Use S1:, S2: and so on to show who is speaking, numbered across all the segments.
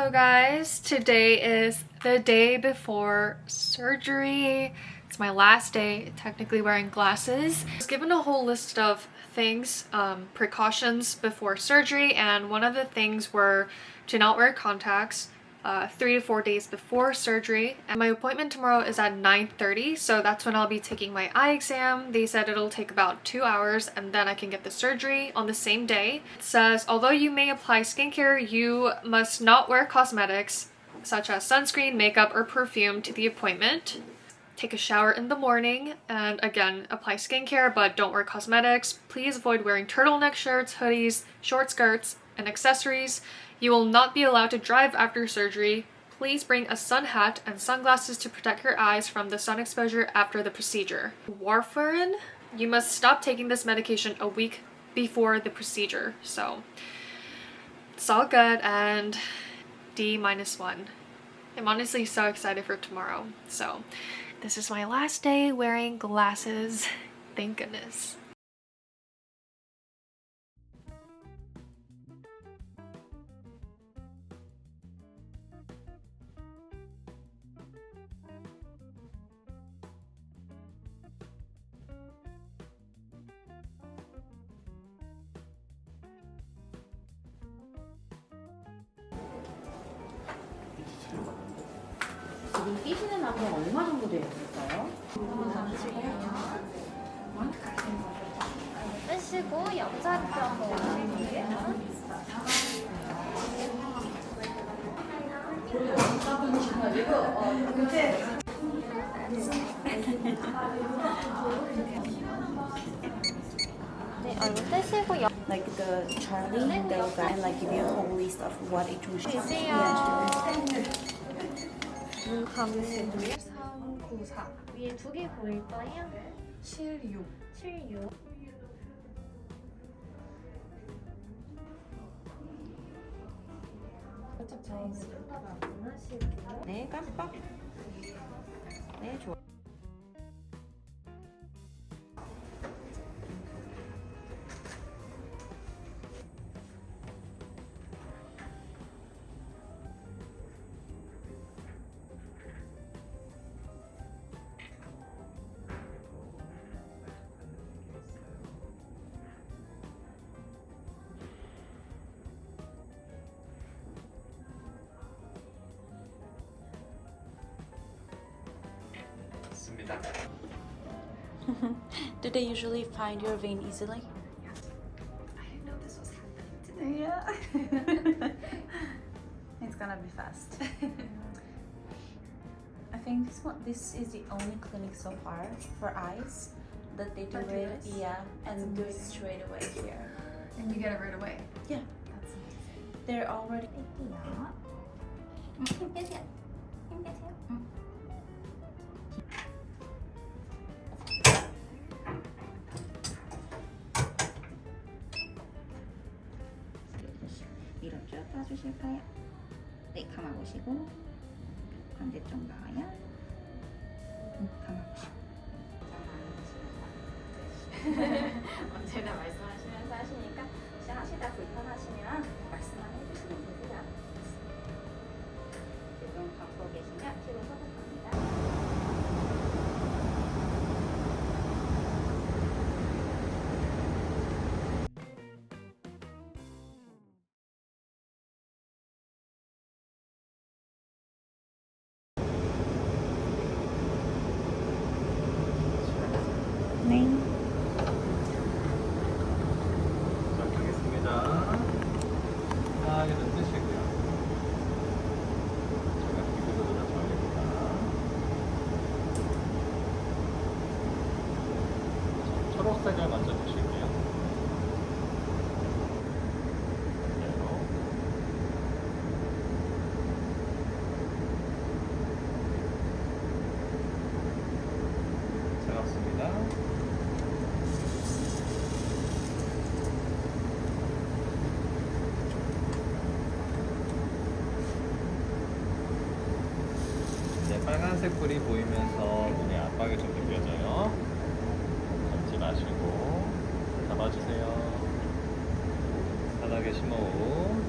S1: So guys, today is the day before surgery. It's my last day technically wearing glasses. I was given a whole list of things, precautions before surgery, and one of the things were to not wear contacts 3 to 4 days before surgery. And my appointment tomorrow is at 9:30, so that's when I'll be taking my eye exam. They said it'll take about 2 hours and then I can get the surgery on the same day. It says, although you may apply skincare, you must not wear cosmetics such as sunscreen, makeup, or perfume to the appointment. Take a shower in the morning, and again, apply skincare, but don't wear cosmetics. Please avoid wearing turtleneck shirts, hoodies, short skirts, and accessories. You will not be allowed to drive after surgery. Please bring a sun hat and sunglasses to protect your eyes from the sun exposure after the procedure. Warfarin, you must stop taking this medication a week before the procedure. So it's all good, and D-1. I'm honestly so excited for tomorrow. So this is my last day wearing glasses. Thank goodness.
S2: 지금 끼시는 남자 얼마 정도 되셨을까요?
S3: 빼시고 옆자리 한번 올릴게요. 네, 얼굴 떼시고 옆
S2: Like the Charlie, the guy, and like give you a whole list of what each one should
S3: 계세요. 눈 감으시고요.
S4: 394
S3: 위에 두 개 보일 거예요.
S4: 76
S3: 76.
S2: 네, 깜빡. 네, 좋아. Do they usually find your vein easily?
S4: I didn't know this was happening today.
S5: Yeah. It's gonna be fast. I think this is the only clinic so far for eyes that they do
S4: That do
S5: it.
S4: this?
S5: Yeah, and
S4: That's
S5: do it
S4: amazing.
S5: straight away here.
S4: And you get it right away.
S5: Yeah,
S4: That's amazing.
S5: they're already.
S3: 힘 빼세요. 힘 빼세요.
S2: 위로 쭉 펴주실까요? 네, 감아보시고 반대쪽 나와요. 감아보시고.
S5: 언제나 말씀하시면서 하시니까 혹시 하시다 불편하시면 말씀만 해주시면 되세요.
S2: 지금 감고 계시면 치료 소독합니다.
S5: 네.
S6: 자, 가겠습니다. 편하게 좀 뜨시고요. 제가 기분으로 정립니다. 초록색을 먼저 드실게요. 그리고 차갑습니다. 빨간색 불이 보이면서 눈에 압박이 좀 느껴져요. 감지 마시고 잡아주세요. 바닥에 심호흡.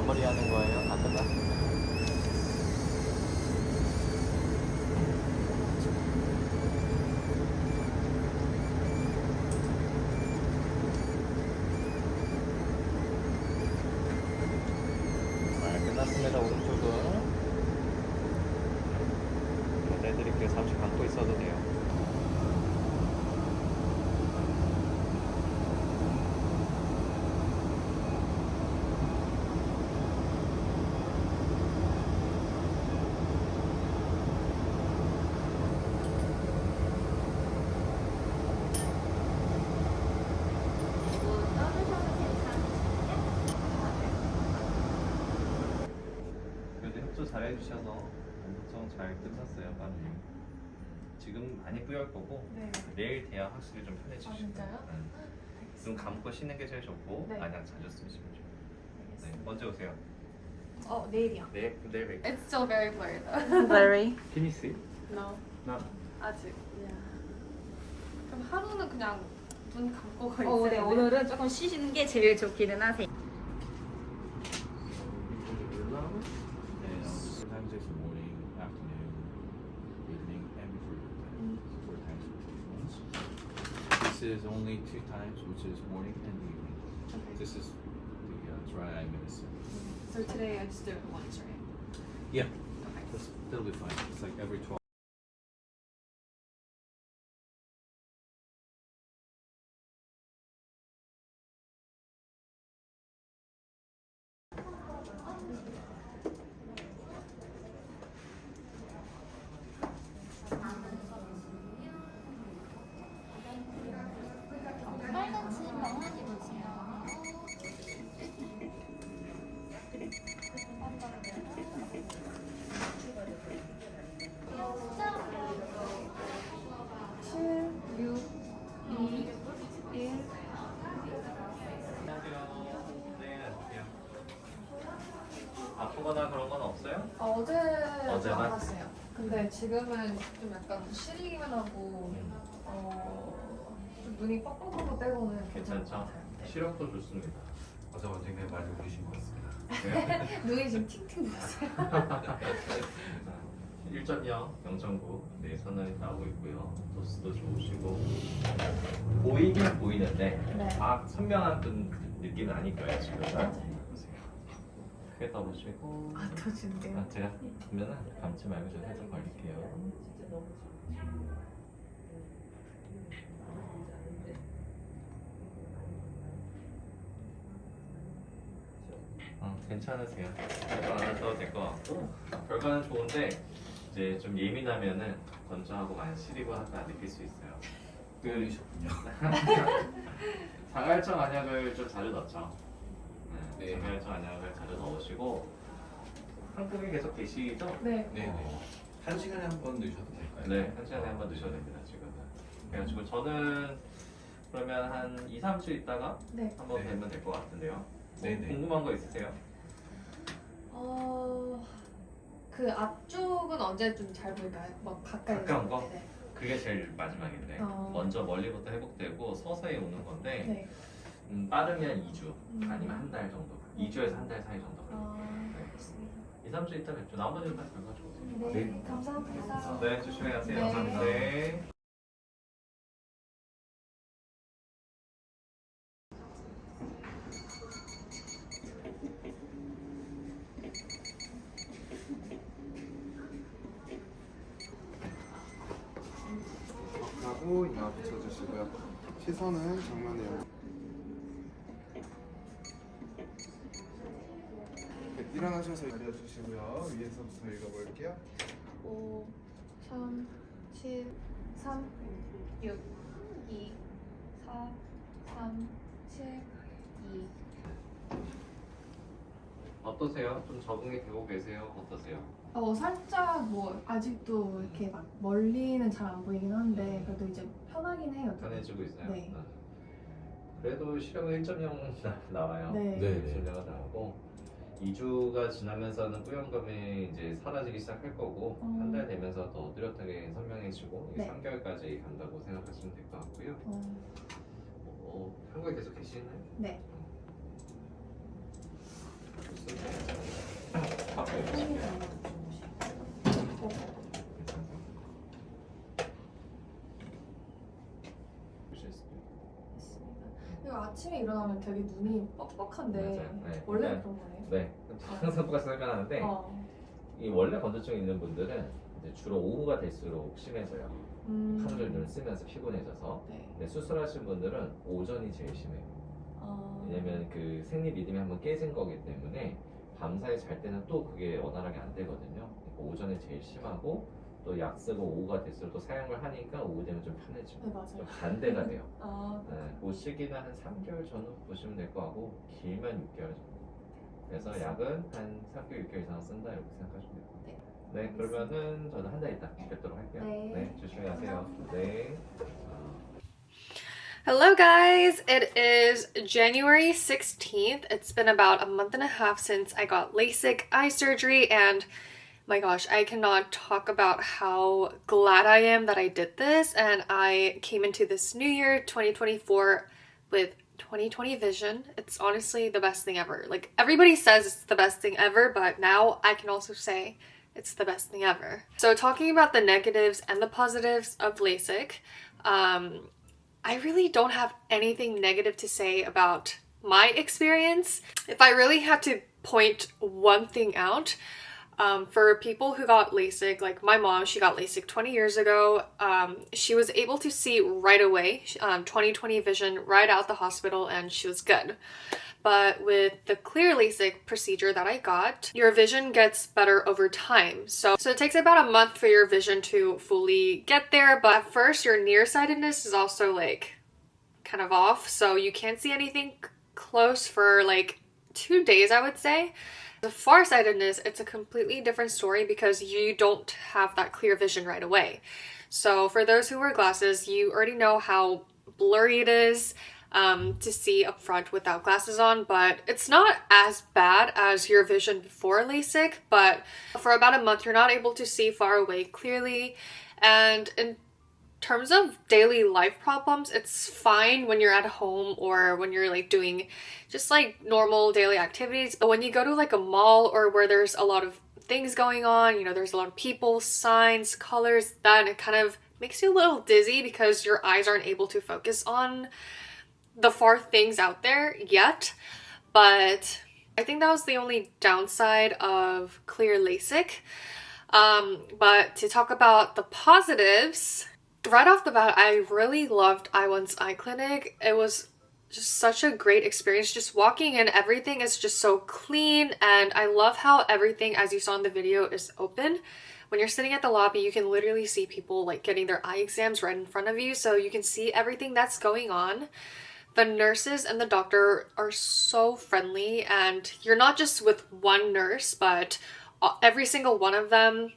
S6: 마무리하는 거예요. 다 끝났습니다. 끝났습니다. 오른쪽은 내드릴게요. 잠시 감고 있어도 돼요. 그래도 협조 잘 해주셔서 엄청 잘 끝났어요. 빠르게. 지금 많이 뿌열 거고
S1: 네.
S6: 내일 돼야 확실히 좀 편해지실
S1: 아, 진짜요?
S6: 거예요. 눈 감고 쉬는 게 제일 좋고
S1: 네.
S6: 마냥 자주 쓰시면 좋아요. 네. 언제 오세요?
S1: 내일이요.
S6: 내일 뵐게요.
S1: It's still very blurry though.
S2: Very.
S6: Can you see?
S1: No.
S6: 나
S1: 아직. 그럼 하루는 그냥 눈 감고 가 있어요.
S2: 네, 오늘은 조금 쉬시는 게 제일 좋기는 하세요.
S7: Sometimes it's morning, afternoon, evening, and before you go to bed. So 4 times for each ones. This is only 2 times, which is morning and evening. This is the dry eye medicine.
S1: So today I just do it once, right?
S7: Yeah,
S1: Okay.
S7: that'll be fine. It's like every 12.
S3: 빨간색 명하게 보세요.
S6: 아프거나 그런 건 없어요?
S1: 어제는
S6: 어제만?
S1: 아팠어요. 근데 지금은 좀 약간 시리기만 하고 좀 눈이 뻑뻑한 빼고는 괜찮은 것
S6: 괜찮죠?
S1: 같아요. 네.
S6: 시력도 좋습니다.
S7: 어제와 굉장히 많이 울리신 것 같습니다.
S1: 눈이 지금 팅팅 부었어요.
S6: 1.0, 0.9 네, 선을 나오고 있고요. 도수도 좋으시고 보이긴 보이는데
S1: 네.
S6: 선명한 느낌은 아닐 거예요 지금. 보세요. 크게 떠보시고
S1: 더 준대요.
S6: 제가 보면은 감지 말고 좀 살짝 벌릴게요. 괜찮으세요. 별거 안 하셔도 될 것 같고 결과는 좋은데 이제 좀 예민하면은 건조하고 많이 시리고 하다 느낄 수 있어요.
S7: 끌리셨군요.
S6: 자갈청 안약을 좀 자주 넣죠.
S7: 네.
S6: 자갈청 안약을 자주 넣으시고 한국에 계속 계시죠?
S1: 네.
S7: 네네. 1시간에 한 번 넣으셔도 될까요?
S6: 네, 한 시간에 한 번 드셔도 됩니다, 지금은. 그래가지고 저는 그러면 한 2, 3주 있다가
S1: 네.
S6: 한번
S7: 네.
S6: 뵈면 될 것 같은데요.
S7: 네네.
S6: 궁금한 거 있으세요?
S1: 그 앞쪽은 언제 좀 잘 보일까요? 막 가까이.
S6: 가까운 거?
S1: 네.
S6: 그게 제일 마지막인데 먼저 멀리부터 회복되고 서서히 오는 건데
S1: 네.
S6: 빠르면 2주 아니면 한 달 정도 2주에서 한 달 사이 정도 걸려요. 네.
S1: 알겠습니다.
S6: 2, 3주 있다 뵙죠. 나머지는 다 결과 좋으세요.
S1: 네. 감사합니다.
S6: 네, 조심히 가세요.
S1: 네.
S6: 감사합니다. 네.
S8: 하고 이마 붙여주시고요. 시선은 정면에 네, 일어나셔서 내려주시고요. 위에서부터 읽어볼게요.
S1: 5, 3, 7, 3, 6, 2, 4, 3, 7, 2.
S6: 어떠세요? 좀 적응이 되고 계세요? 어떠세요?
S1: 살짝 뭐 아직도 이렇게 막 멀리는 잘 안 보이긴 한데 그래도 이제 편하긴 해요.
S6: 편해지고 있어요?
S1: 네.
S6: 그래도 시력은 1.0 나와요.
S1: 네.
S7: 네.
S6: 1.0가 나오고 2주가 지나면서는 뿌연감이 이제 사라지기 시작할 거고 한 달 되면서 더 뚜렷하게 선명해지고
S1: 네.
S6: 3개월까지 간다고 생각하시면 될 것 같고요. 한국에 계속 계시나요?
S1: 네. 이거 아침에 일어나면 되게 눈이 뻑뻑한데
S6: 맞아요. 네,
S1: 원래
S6: 그러니까-
S1: 그런 거예요?
S6: 네, 항상 똑같이 설명하는데 이 원래 건조증 있는 분들은 이제 주로 오후가 될수록 심해져요. 하루 종일 눈을 쓰면서 피곤해져서.
S1: 네.
S6: 근데 수술하신 분들은 오전이 제일 심해요. 왜냐면 그 생리 리듬이 한번 깨진 거기 때문에 밤사이 잘 때는 또 그게 원활하게 안 되거든요. 그러니까 오전에 제일 심하고 또 약 쓰고 오후가 될수록 또 사용을 하니까 오후 되면 좀 편해지고
S1: 네, 맞아요.
S6: 좀 반대가 돼요.
S1: 아,
S6: 네, 그 시기는 한 3개월 전후 보시면 될 것 같고 길면 6개월 정도. 그래서 약은 한 3개월, 6개월 이상 쓴다 이렇게 생각하시면 돼요.
S1: 네.
S6: 네, 그러면은 저는 한 달 있다 뵙도록 할게요.
S1: 네.
S6: 조심히 가세요. 네.
S1: Hello guys, it is January 16th. It's been about a month and a half since I got LASIK eye surgery, and my gosh, I cannot talk about how glad I am that I did this. And I came into this new year 2024 with 2020 vision. It's honestly the best thing ever. Like, everybody says it's the best thing ever, but now I can also say it's the best thing ever. So talking about the negatives and the positives of LASIK, I really don't have anything negative to say about my experience. If I really had to point one thing out, for people who got LASIK, like my mom, she got LASIK 20 years ago. She was able to see right away, 20/20 vision right out the hospital, and she was good. But with the clear LASIK procedure that I got, your vision gets better over time. So it takes about a month for your vision to fully get there, but at first your nearsightedness is also like kind of off, so you can't see anything close for like 2 days, I would say. The farsightedness, it's a completely different story because you don't have that clear vision right away. So for those who wear glasses, you already know how blurry it is to see up front without glasses on, but it's not as bad as your vision before LASIK. But for about a month, you're not able to see far away clearly. And in terms of daily life problems, it's fine when you're at home or when you're like doing just like normal daily activities. But when you go to like a mall or where there's a lot of things going on, you know, there's a lot of people, signs, colors, then it kind of makes you a little dizzy because your eyes aren't able to focus on the far things out there yet. But I think that was the only downside of clear LASIK. But to talk about the positives, right off the bat, I really loved I1's eye clinic. It was just such a great experience. Just walking in, everything is just so clean, and I love how everything, as you saw in the video, is open. When you're sitting at the lobby, you can literally see people like getting their eye exams right in front of you, so you can see everything that's going on. The nurses and the doctor are so friendly, and you're not just with one nurse, but every single one of them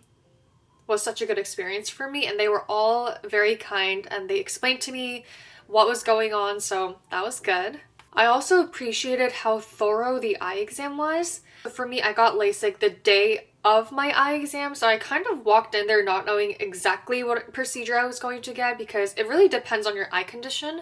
S1: was such a good experience for me, and they were all very kind and they explained to me what was going on, so that was good. I also appreciated how thorough the eye exam was. For me, I got LASIK the day of my eye exam, so I kind of walked in there not knowing exactly what procedure I was going to get because it really depends on your eye condition.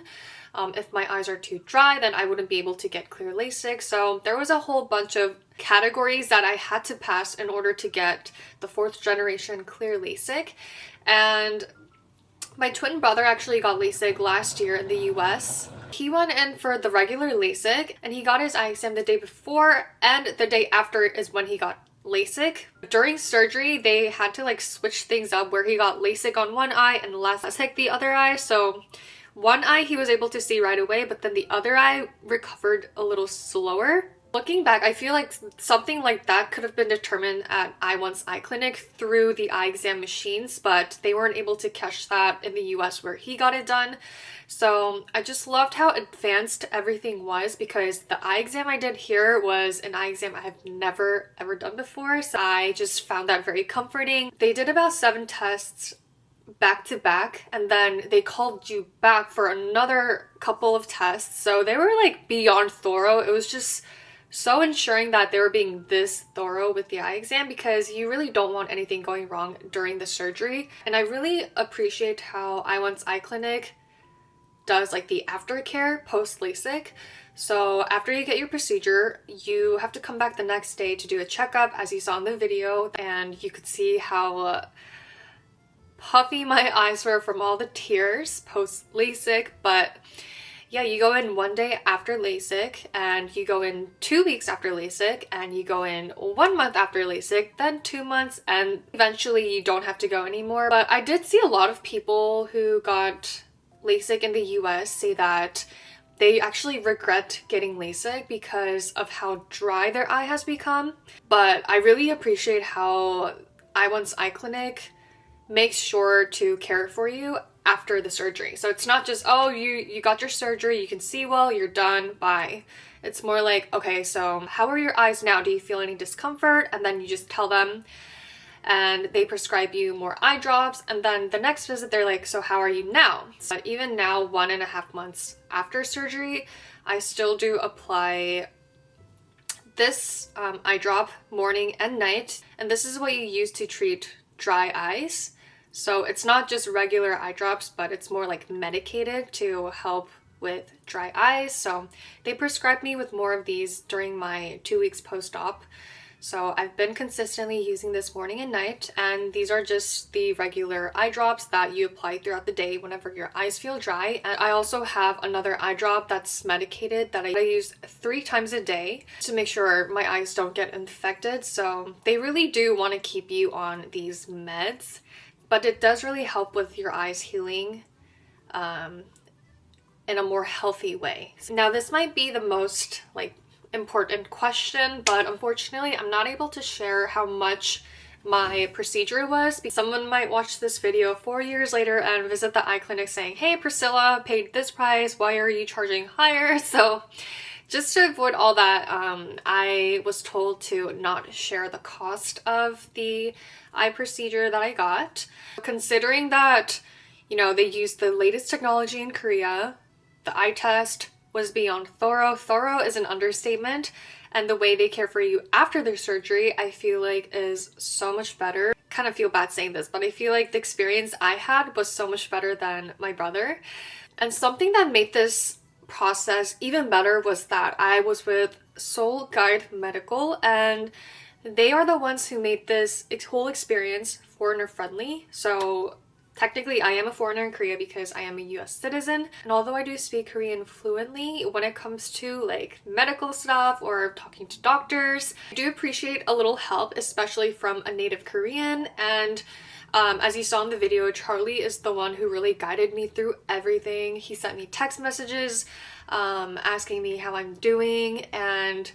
S1: If my eyes are too dry, then I wouldn't be able to get clear LASIK. So there was a whole bunch of categories that I had to pass in order to get the 4th generation clear LASIK. And my twin brother actually got LASIK last year in the US. He went in for the regular LASIK and he got his eye exam the day before, and the day after is when he got LASIK. During surgery, they had to like switch things up where he got LASIK on one eye and LASIK the other eye. So one eye he was able to see right away, but then the other eye recovered a little slower. Looking back, I feel like something like that could have been determined at I1's eye clinic through the eye exam machines, but they weren't able to catch that in the US where he got it done. So I just loved how advanced everything was because the eye exam I did here was an eye exam I have never ever done before. So I just found that very comforting. They did about 7 tests back to back, and then they called you back for another couple of tests. So they were like beyond thorough. It was just so ensuring that they were being this thorough with the eye exam because you really don't want anything going wrong during the surgery. And I really appreciate how I1's eye clinic does like the aftercare post LASIK. So after you get your procedure, you have to come back the next day to do a checkup, as you saw in the video, and you could see how puffy my eyes were from all the tears post LASIK. But yeah, you go in 1 day after LASIK, and you go in 2 weeks after LASIK, and you go in 1 month after LASIK, then 2 months, and eventually you don't have to go anymore. But I did see a lot of people who got LASIK in the US say that they actually regret getting LASIK because of how dry their eye has become. But I really appreciate how I1's Eye Clinic makes sure to care for you after the surgery. So it's not just, oh, you got your surgery, you can see well, you're done, bye. It's more like, okay, so how are your eyes now? Do you feel any discomfort? And then you just tell them, and they prescribe you more eye drops, and then the next visit they're like, so how are you now? But even now, 1.5 months after surgery, I still do apply this eye drop morning and night, and this is what you use to treat dry eyes. So it's not just regular eye drops, but it's more like medicated to help with dry eyes. So they prescribed me with more of these during my 2 weeks post-op. So I've been consistently using this morning and night, and these are just the regular eye drops that you apply throughout the day whenever your eyes feel dry. And I also have another eye drop that's medicated that I use 3 times a day to make sure my eyes don't get infected. So they really do want to keep you on these meds, but it does really help with your eyes healing in a more healthy way. So now this might be the most important question, but unfortunately I'm not able to share how much my procedure was, because someone might watch this video 4 years later and visit the eye clinic saying, hey Priscilla, paid this price, why are you charging higher? So just to avoid all that, I was told to not share the cost of the eye procedure that I got. Considering that, you know, they used the latest technology in Korea, the eye test was beyond thorough. Thorough is an understatement, and the way they care for you after their surgery, I feel like is so much better. Kind of feel bad saying this, but I feel like the experience I had was so much better than my brother. And something that made this process even better was that I was with Seoul Guide Medical, and they are the ones who made this whole experience foreigner friendly. So technically, I am a foreigner in Korea because I am a US citizen, and although I do speak Korean fluently, when it comes to like medical stuff or talking to doctors, I do appreciate a little help, especially from a native Korean. And as you saw in the video, Charlie is the one who really guided me through everything. He sent me text messages asking me how I'm doing, and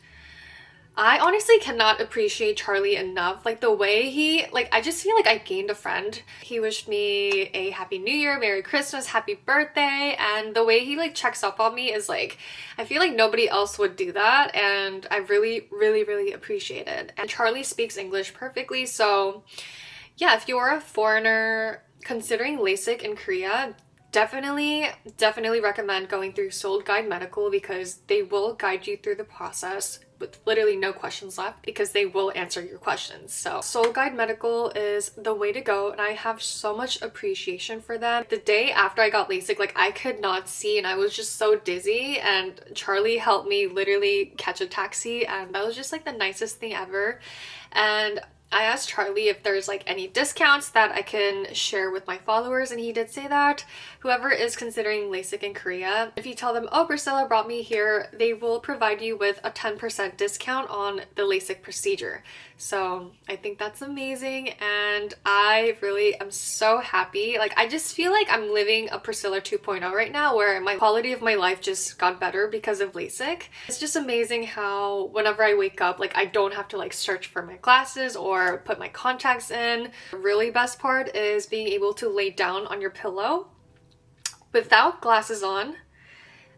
S1: I honestly cannot appreciate Charlie enough. Like the way he, I just feel like I gained a friend. He wished me a Happy New Year, Merry Christmas, Happy Birthday, and the way he checks up on me is I feel like nobody else would do that, and I really, really, really appreciate it. And Charlie speaks English perfectly, so yeah, if you're a foreigner considering LASIK in Korea, definitely recommend going through Seoul Guide Medical, because they will guide you through the process with literally no questions left, because they will answer your questions. So Seoul Guide Medical is the way to go, and I have so much appreciation for them. The day after I got LASIK, I could not see and I was just so dizzy, and Charlie helped me literally catch a taxi, and that was just the nicest thing ever. And I asked Charlie if there's any discounts that I can share with my followers, and he did say that whoever is considering LASIK in Korea, if you tell them, oh, Priscilla brought me here, they will provide you with a 10% discount on the LASIK procedure. So I think that's amazing, and I really am so happy. I just feel like I'm living a Priscilla 2.0 right now, where my quality of my life just got better because of LASIK. It's just amazing how whenever I wake up, I don't have to search for my glasses or put my contacts in. The really best part is being able to lay down on your pillow without glasses on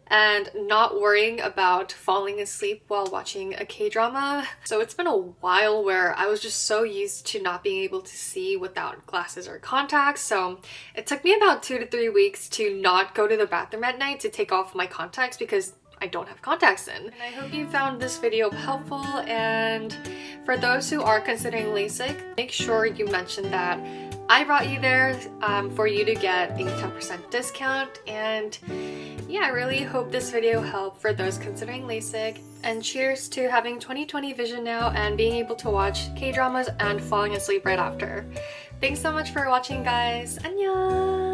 S1: and not worrying about falling asleep while watching a K-drama. So it's been a while where I was just so used to not being able to see without glasses or contacts. So it took me about 2 to 3 weeks to not go to the bathroom at night to take off my contacts because I don't have contacts in. And I hope you found this video helpful, and for those who are considering LASIK, make sure you mention that I brought you there for you to get a 10% discount, and yeah, I really hope this video helped for those considering LASIK, and cheers to having 20/20 vision now and being able to watch K-dramas and falling asleep right after. Thanks so much for watching, guys. Annyeong!